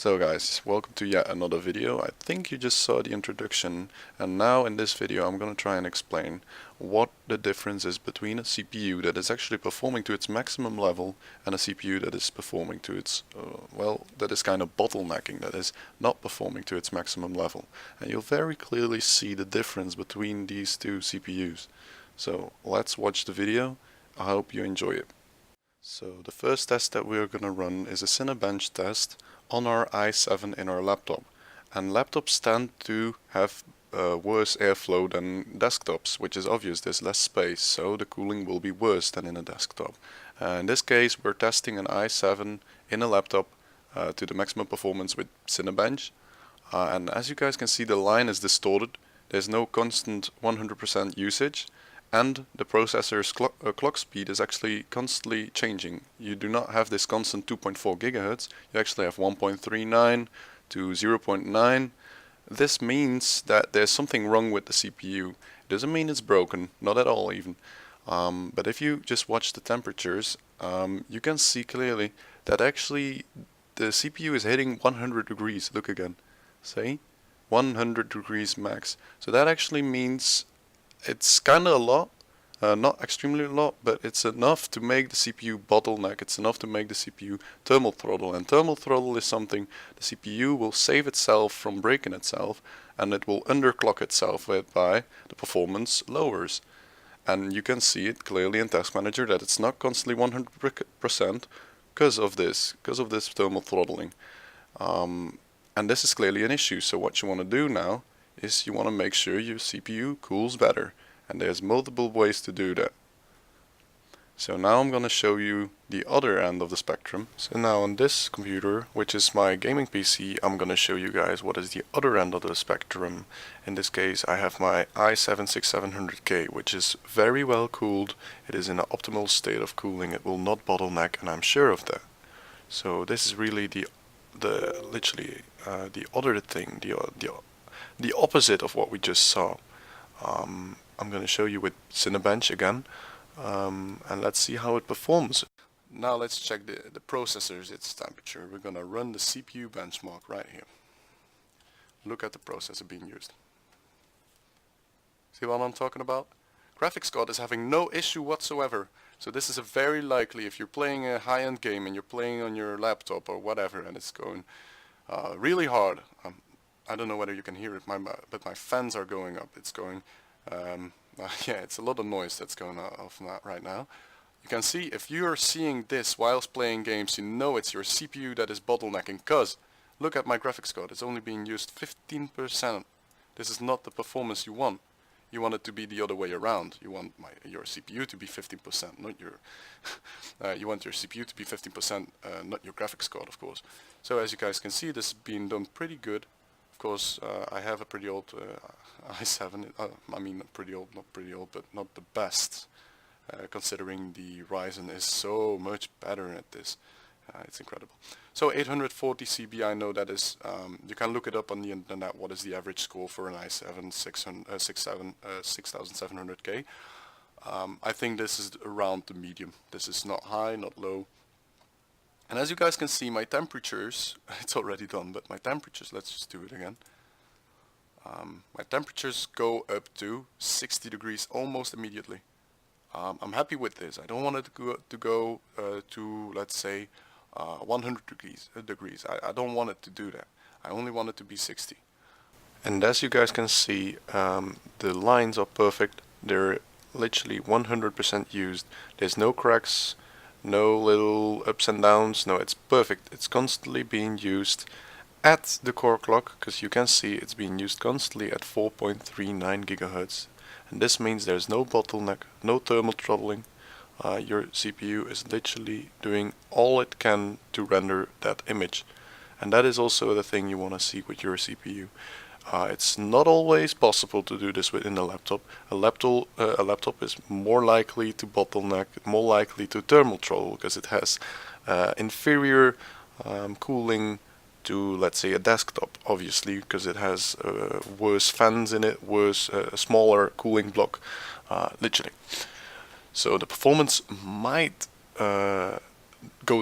So guys, welcome to yet another video. I think you just saw the introduction, and now in this video I'm going to try and explain what the difference is between a CPU that is actually performing to its maximum level and a CPU that is performing to its, that is kind of bottlenecking, that is not performing to its maximum level. And you'll very clearly see the difference between these two CPUs. So let's watch the video. I hope you enjoy it. So the first test that we're going to run is a Cinebench test on our i7 in our laptop. And laptops tend to have worse airflow than desktops, which is obvious. There's less space, so the cooling will be worse than in a desktop. In this case, we're testing an i7 in a laptop to the maximum performance with Cinebench. And as you guys can see, the line is distorted. There's no constant 100% usage. And the processor's clock speed is actually constantly changing. You do not have this constant 2.4 GHz, you actually have 1.39 to 0.9. This means that there's something wrong with the CPU. It doesn't mean it's broken, not at all even. But if you just watch the temperatures, you can see clearly that actually the CPU is hitting 100 degrees. Look again. See? 100 degrees max. So that actually means it's kind of a lot, not extremely a lot, but it's enough to make the CPU bottleneck. It's enough to make the CPU thermal throttle, and thermal throttle is something the CPU will save itself from breaking itself, and it will underclock itself, whereby the performance lowers. And you can see it clearly in Task Manager that it's not constantly 100% because of this thermal throttling. And this is clearly an issue. So what you want to do now is you want to make sure your CPU cools better, and there's multiple ways to do that. So now I'm going to show you the other end of the spectrum. So now on this computer, which is my gaming PC, I'm going to show you guys what is the other end of the spectrum. In this case I have my i7-6700K, which is very well cooled. It is in an optimal state of cooling. It will not bottleneck, and I'm sure of that. So this is really the other thing, the opposite of what we just saw. I'm going to show you with Cinebench again, and let's see how it performs. Now let's check the processor's its temperature. We're going to run the CPU benchmark right here. Look at the processor being used. See what I'm talking about? Graphics card is having no issue whatsoever. So this is a very likely, if you're playing a high-end game and you're playing on your laptop or whatever, and it's going really hard. I don't know whether you can hear it, but my fans are going up. It's going, yeah, it's a lot of noise that's going off right now. You can see, if you're seeing this whilst playing games, you know it's your CPU that is bottlenecking, because look at my graphics card, it's only being used 15%. This is not the performance you want. You want it to be the other way around. You want your CPU to be 15%, not your you want your CPU to be 15%, not your graphics card, of course. So as you guys can see, this is being done pretty good. Of course, I have a pretty old i7. I mean, pretty old, not pretty old, but not the best, considering the Ryzen is so much better at this. It's incredible. So 840 CB, I know that is, you can look it up on the internet, what is the average score for an i7 6700K. I think this is around the medium. This is not high, not low. And as you guys can see, my temperatures, it's already done, but my temperatures, let's just do it again. My temperatures go up to 60 degrees almost immediately. I'm happy with this. I don't want it to go to, let's say, 100 degrees. I don't want it to do that. I only want it to be 60. And as you guys can see, the lines are perfect. They're literally 100% used. There's no cracks, no little ups and downs. No, it's perfect. It's constantly being used at the core clock, because you can see it's being used constantly at 4.39 GHz. And this means there's no bottleneck, no thermal throttling. Your CPU is literally doing all it can to render that image. And that is also the thing you want to see with your CPU. It's not always possible to do this within a laptop. A laptop is more likely to bottleneck, more likely to thermal throttle, because it has inferior cooling to, let's say, a desktop, obviously, because it has worse fans in it, worse, smaller cooling block, literally. So the performance might go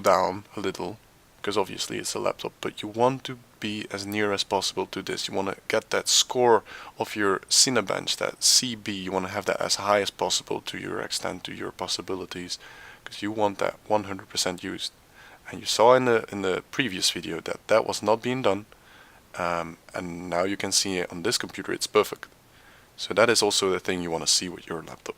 down a little, because obviously it's a laptop, but you want to be as near as possible to this. You want to get that score of your Cinebench, that CB, you want to have that as high as possible to your extent, to your possibilities, because you want that 100% used. And you saw in the previous video that that was not being done, and now you can see on this computer it's perfect. So that is also the thing you want to see with your laptop.